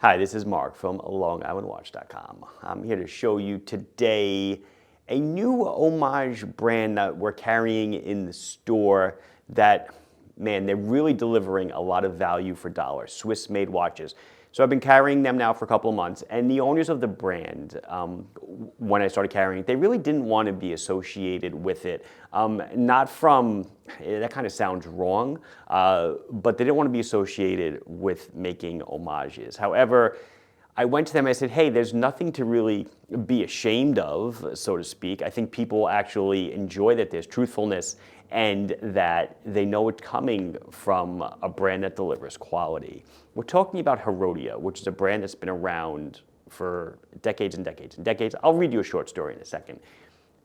Hi, this is Mark from LongIslandWatch.com. I'm here to show you today a new homage brand that we're carrying in the store that, man, they're really delivering a lot of value for dollars, Swiss-made watches. So I've been carrying them now for a couple of months, and the owners of the brand, when I started carrying it, they really didn't want to be associated with it. Not from, that kind of sounds wrong, but they didn't want to be associated with making homages. However, I went to them and I said, hey, there's nothing to really be ashamed of, so to speak. I think people actually enjoy that there's truthfulness and that they know it's coming from a brand that delivers quality. We're talking about Herodia, which is a brand that's been around for decades and decades and decades. I'll read you a short story in a second.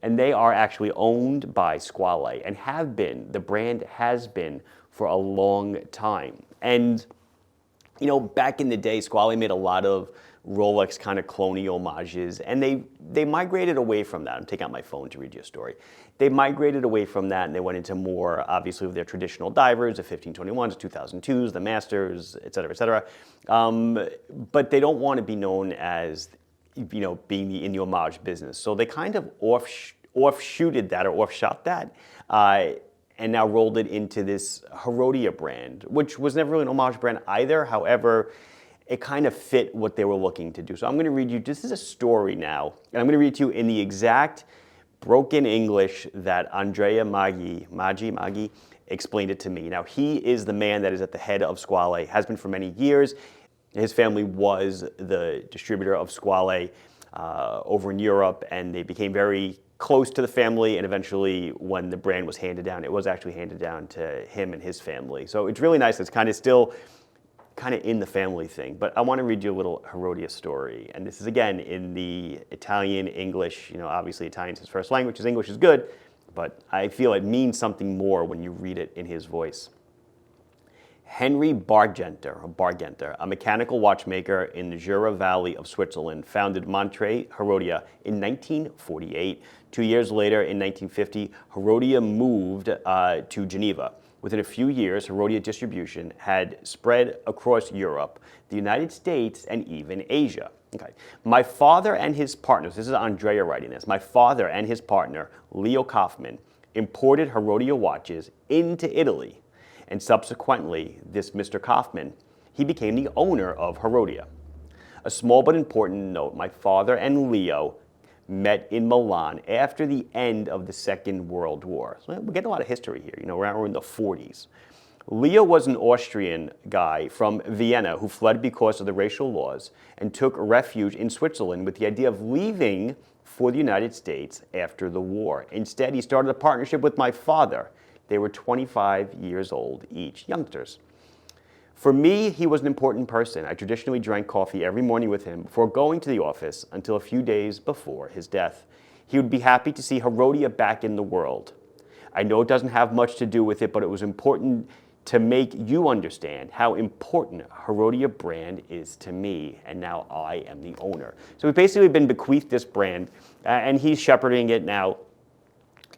And they are actually owned by Squale and have been, the brand has been for a long time. And you know, back in the day, Squale made a lot of Rolex kind of clone homages, and they migrated away from that. I'm taking out my phone to read you a story. They migrated away from that, and they went into more, obviously, of their traditional divers, the 1521s, 2002s, the Masters, et cetera, et cetera. But they don't want to be known as, you know, being in the homage business. So they kind of offshooted that or offshot that. And now rolled it into this Herodia brand, which was never really an homage brand either. However, it kind of fit what they were looking to do. So I'm going to read you, this is a story now, and I'm going to read to you in the exact broken English that Andrea Maggi explained it to me. Now, he is the man that is at the head of Squale, has been for many years. His family was the distributor of Squale over in Europe, and they became very close to the family, and eventually when the brand was handed down, it was actually handed down to him and his family. So it's really nice. It's kind of still kind of in the family thing. But I want to read you a little Herodia story. And this is, again, in the Italian, English. You know, obviously Italian's his first language. His English is good, but I feel it means something more when you read it in his voice. Henry Bargenter, a mechanical watchmaker in the Jura Valley of Switzerland, founded Monte Herodia in 1948. 2 years later, in 1950, Herodia moved to Geneva. Within a few years, Herodia distribution had spread across Europe, the United States, and even Asia. Okay. My father and his partners, this is Andrea writing this, my father and his partner, Leo Kaufman, imported Herodia watches into Italy. And subsequently, this Mr. Kaufman, he became the owner of Herodia. A small but important note, my father and Leo met in Milan after the end of the Second World War. So we're getting a lot of history here, you know, we're in the 40s. Leo was an Austrian guy from Vienna who fled because of the racial laws and took refuge in Switzerland with the idea of leaving for the United States after the war. Instead, he started a partnership with my father. They were 25 years old each, youngsters. For me, he was an important person. I traditionally drank coffee every morning with him before going to the office until a few days before his death. He would be happy to see Herodia back in the world. I know it doesn't have much to do with it, but it was important to make you understand how important Herodia brand is to me, and now I am the owner. So we've basically been bequeathed this brand, and he's shepherding it now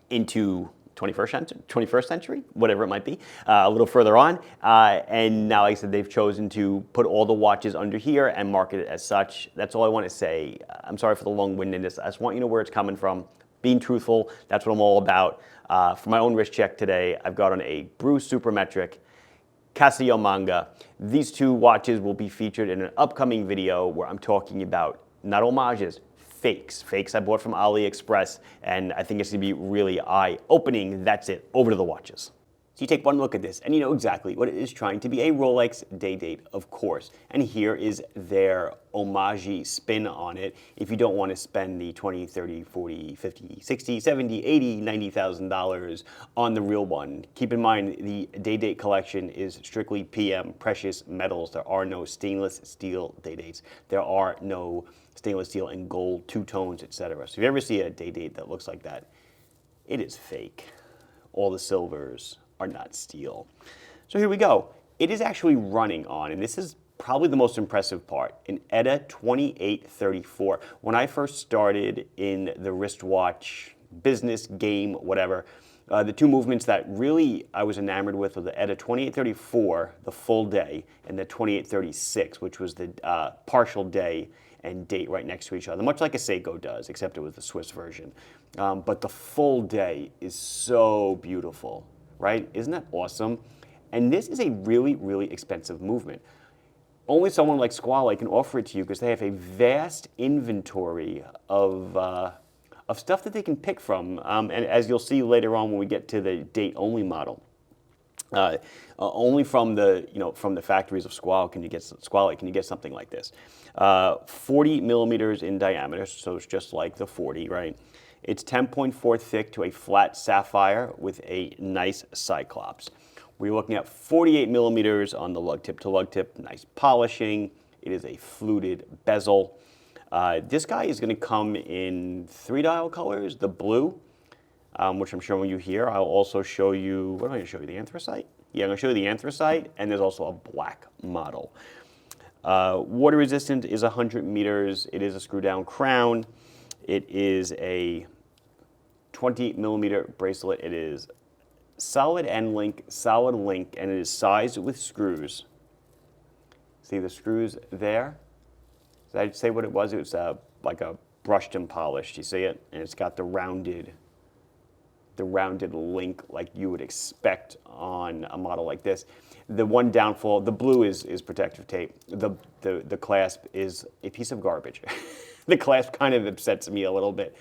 into 21st century, whatever it might be, a little further on. And now, like I said, they've chosen to put all the watches under here and market it as such. That's all I want to say. I'm sorry for the long-windedness. I just want you to know where it's coming from. Being truthful, that's what I'm all about. For my own wrist check today, I've got on a Bruce Supermetric Casio Manga. These two watches will be featured in an upcoming video where I'm talking about not homages, fakes I bought from AliExpress, and I think it's going to be really eye-opening. That's it. Over to the watches. So you take one look at this, and you know exactly what it is trying to be a Rolex day date, of course. And here is their homage spin on it. If you don't want to spend the $20, $30, $40, $50, $60, $70, $80, $90,000 on the real one, keep in mind the day date collection is strictly PM, precious metals. There are no stainless steel day dates. There are no stainless steel and gold, two tones, etc. So if you ever see a day date that looks like that, it is fake. All the silvers are not steel. So here we go. It is actually running on, and this is probably the most impressive part, an ETA 2834. When I first started in the wristwatch business, game, whatever, The two movements that really I was enamored with were the ETA 2834, the full day, and the 2836, which was the partial day and date right next to each other, much like a Seiko does, except it was the Swiss version. But the full day is so beautiful, right? Isn't that awesome? And this is a really, really expensive movement. Only someone like Squale can offer it to you because they have a vast inventory of stuff that they can pick from. And as you'll see later on when we get to the date-only model, only from the factories of Squale can you get something like this. 40 millimeters in diameter, so it's just like the 40, right? It's 10.4 thick to a flat sapphire with a nice cyclops. We're looking at 48 millimeters on the lug tip to lug tip, nice polishing. It is a fluted bezel. This guy is going to come in 3-dial colors, the blue, which I'm showing you here. I'll also show you, what am I going to show you, the anthracite? Yeah, I'm going to show you the anthracite, and there's also a black model. Water resistant is 100 meters. It is a screw down crown. It is a 20 millimeter bracelet. It is solid link, and it is sized with screws. See the screws there? Did I say what it was? It was like a brushed and polished. You see it? And it's got the rounded link like you would expect on a model like this. The one downfall, the blue is protective tape. The clasp is a piece of garbage. The clasp kind of upsets me a little bit,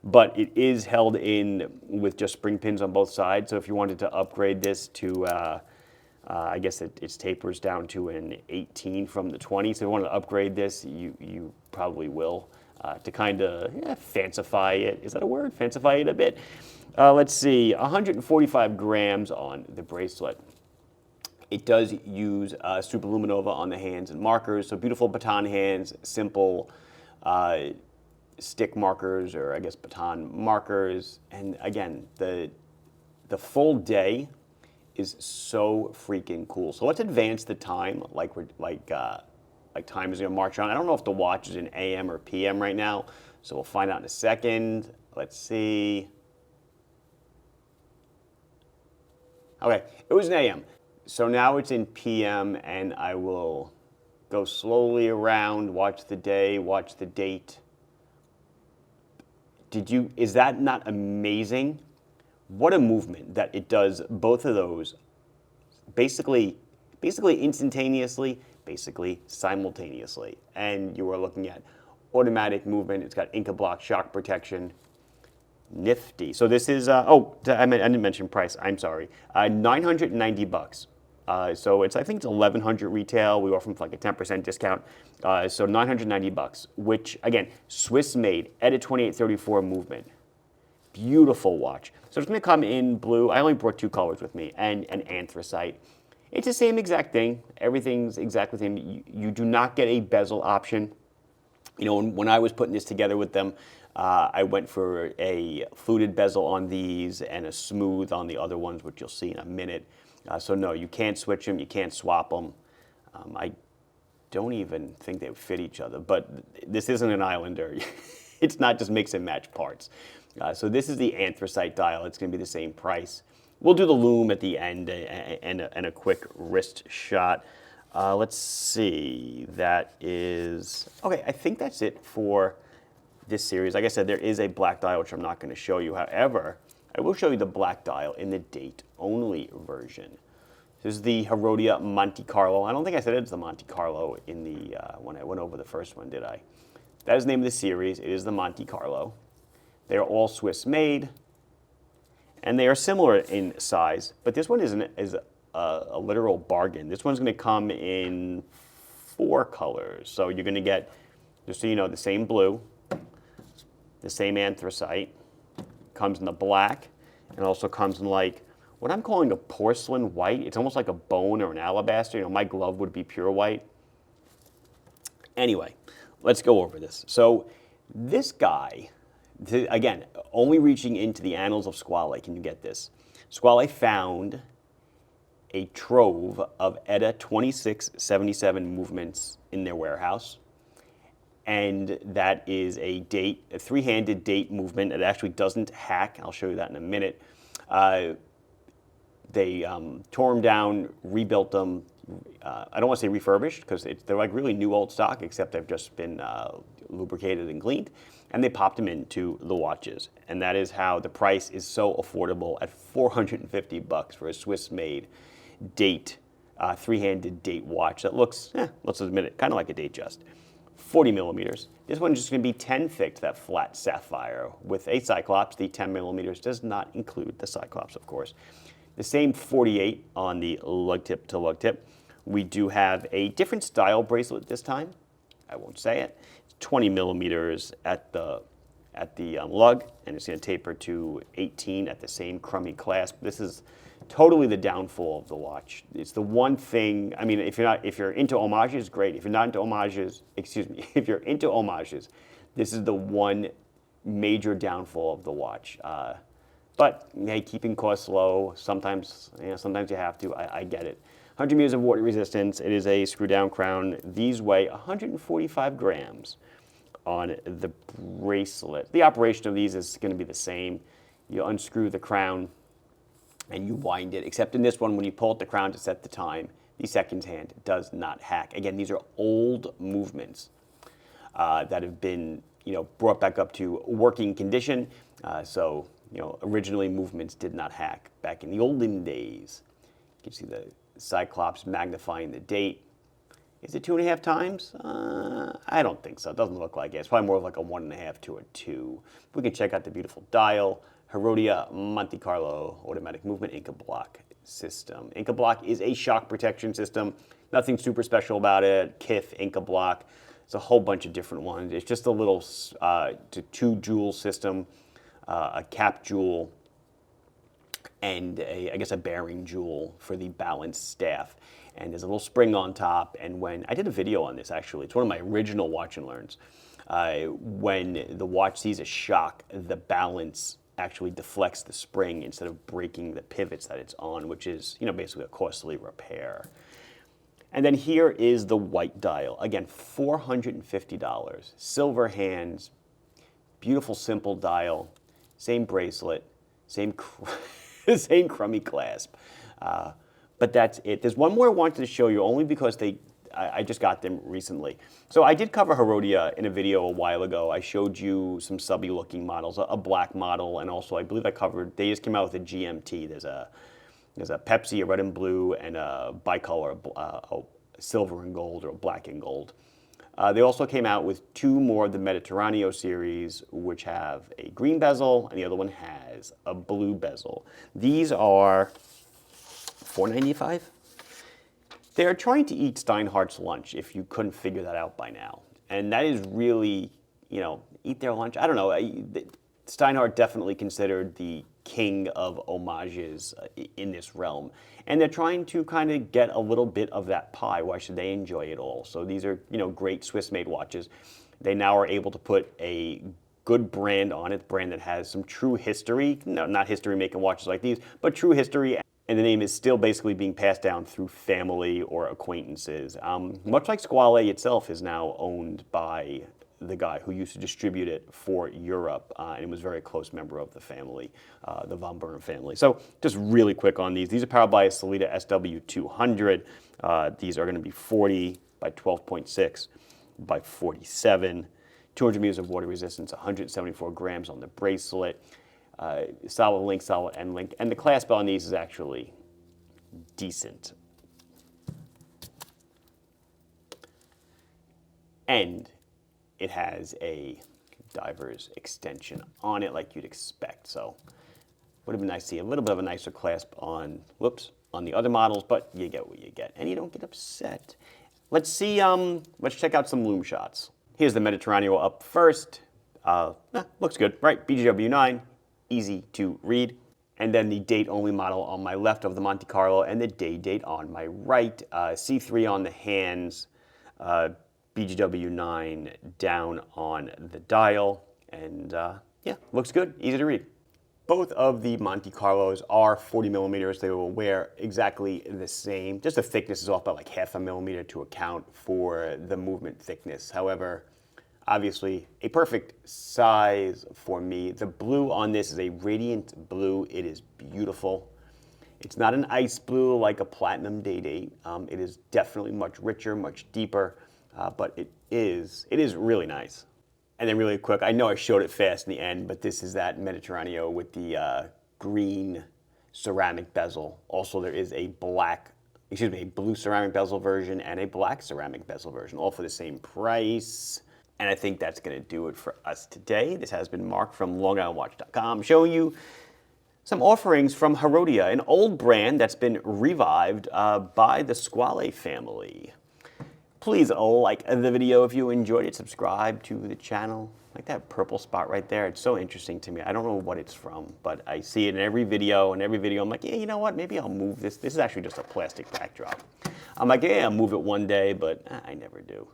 but it is held in with just spring pins on both sides. So if you wanted to upgrade this to, I guess it tapers down to an 18 from the 20. So if you want to upgrade this, you probably will to kind of fancify it. Is that a word? Fancify it a bit. Let's see, 145 grams on the bracelet. It does use superluminova on the hands and markers, so beautiful baton hands, simple stick markers, or I guess baton markers. And again, the full day is so freaking cool. So let's advance the time like time is going to march on. I don't know if the watch is in AM or PM right now, so we'll find out in a second. Let's see. Okay, it was an AM. So now it's in PM, and I will go slowly around, watch the day, watch the date. Is that not amazing? What a movement that it does both of those basically instantaneously, basically simultaneously. And you are looking at automatic movement. It's got Inca block shock protection. Nifty. So this is, I didn't mention price. I'm sorry. $990. So I think it's 1,100 retail. We offer them for like a 10% discount. So $990, which again, Swiss made, ETA 2834 movement. Beautiful watch. So it's going to come in blue. I only brought 2 colors with me, and an anthracite. It's the same exact thing. Everything's exactly the same. You do not get a bezel option. You know, when I was putting this together with them, I went for a fluted bezel on these and a smooth on the other ones, which you'll see in a minute. So no, you can't switch them, you can't swap them. I don't even think they would fit each other, but this isn't an Islander. It's not just mix and match parts. So this is the anthracite dial. It's going to be the same price. We'll do the Lume at the end and a quick wrist shot. Let's see, that is, okay, I think that's it for this series. Like I said, there is a black dial, which I'm not going to show you. However, I will show you the black dial in the date-only version. This is the Herodia Monte Carlo. I don't think I said it's the Monte Carlo in the when I went over the first one, did I? That is the name of the series. It is the Monte Carlo. They are all Swiss made, and they are similar in size, but this one is a literal bargain. This one's going to come in 4 colors. So you're going to get, just so you know, the same blue, the same anthracite, comes in the black, and also comes in like what I'm calling a porcelain white. It's almost like a bone or an alabaster. You know, my glove would be pure white. Anyway, let's go over this. So this guy, again, only reaching into the annals of Squale can you get this. Squale found a trove of ETA 2677 movements in their warehouse. And that is a 3-handed date movement. It actually doesn't hack. I'll show you that in a minute. They tore them down, rebuilt them. I don't want to say refurbished because they're like really new old stock, except they've just been lubricated and cleaned. And they popped them into the watches. And that is how the price is so affordable at $450 for a Swiss-made date, three-handed date watch that looks, let's admit it, kind of like a Datejust. 40 millimeters. This one's just going to be 10 thick, that flat sapphire with a Cyclops. The 10 millimeters does not include the Cyclops, of course. The same 48 on the lug tip to lug tip. We do have a different style bracelet this time. I won't say it. It's 20 millimeters at the lug, and it's going to taper to 18 at the same crummy clasp. This is totally the downfall of the watch. It's the one thing. I mean, if you're into homages, great. If you're not into homages, if you're into homages, this is the one major downfall of the watch. But hey, keeping costs low. Sometimes you have to. I get it. 100 meters of water resistance. It is a screw-down crown. These weigh 145 grams on the bracelet. The operation of these is going to be the same. You unscrew the crown and you wind it, except in this one, when you pull at the crown to set the time, the seconds hand does not hack. Again, these are old movements that have been brought back up to working condition. So originally movements did not hack back in the olden days. You can see the Cyclops magnifying the date. Is it 2.5 times? I don't think so. It doesn't look like it. It's probably more of like a 1.5 to a 2. We can check out the beautiful dial. Herodia Monte Carlo automatic movement Inca block system. Inca block is a shock protection system. Nothing super special about it. KIF, Inca block. It's a whole bunch of different ones. It's just a little 2 jewel system, a cap jewel, and I guess a bearing jewel for the balance staff. And there's a little spring on top. And when I did a video on this, actually, it's one of my original watch and learns. When the watch sees a shock, the balance actually deflects the spring instead of breaking the pivots that it's on, which is basically a costly repair. And then here is the white dial. Again, $450. Silver hands, beautiful simple dial, same bracelet, same crummy clasp. But that's it. There's one more I wanted to show you, only because I just got them recently. So I did cover Herodia in a video a while ago. I showed you some subby looking models, a black model, and also I believe they just came out with a GMT. There's a Pepsi, a red and blue, and a bicolor, a silver and gold or black and gold. They also came out with 2 more of the Mediterraneo series, which have a green bezel, and the other one has a blue bezel. These are $4.95. They're trying to eat Steinhardt's lunch, if you couldn't figure that out by now. And that is really, eat their lunch. I don't know. Steinhardt definitely considered the king of homages in this realm. And they're trying to kind of get a little bit of that pie. Why should they enjoy it all? So these are, great Swiss-made watches. They now are able to put a good brand on it, brand that has some true history. No, not history making watches like these, but true history. And the name is still basically being passed down through family or acquaintances. Much like Squale itself is now owned by the guy who used to distribute it for Europe, and was a very close member of the family, the Von Bern family. So just really quick on these. These are powered by a Sellita SW200. These are going to be 40 by 12.6 by 47. 200 meters of water resistance, 174 grams on the bracelet. Solid link, solid end link, and the clasp on these is actually decent. And it has a diver's extension on it like you'd expect. So would have been nice to see a little bit of a nicer clasp on the other models, but you get what you get, and you don't get upset. Let's see, let's check out some Lume shots. Here's the Mediterraneo up first. Looks good, right? BGW9. Easy to read. And then the date-only model on my left of the Monte Carlo and the day date on my right. C3 on the hands, BGW9 down on the dial. And looks good, easy to read. Both of the Monte Carlos are 40 millimeters. They will wear exactly the same. Just the thickness is off by like 0.5 millimeter to account for the movement thickness. However, Obviously, a perfect size for me. The blue on this is a radiant blue. It is beautiful. It's not an ice blue like a platinum date 8. It is definitely much richer, much deeper, but it is really nice. And then really quick, I know I showed it fast in the end, but this is that Mediterraneo with the green ceramic bezel. Also, there is a blue ceramic bezel version and a black ceramic bezel version, all for the same price. And I think that's going to do it for us today. This has been Mark from LongIslandWatch.com showing you some offerings from Herodia, an old brand that's been revived by the Squale family. Please like the video if you enjoyed it. Subscribe to the channel. Like that purple spot right there. It's so interesting to me. I don't know what it's from, but I see it in every video. And every video I'm like, yeah, you know what? Maybe I'll move this. This is actually just a plastic backdrop. I'm like, yeah, I'll move it one day, but I never do.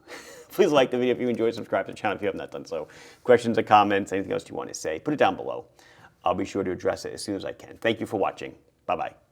Please like the video if you enjoyed. Subscribe to the channel if you have not done so. Questions or comments, anything else you want to say, put it down below. I'll be sure to address it as soon as I can. Thank you for watching. Bye-bye.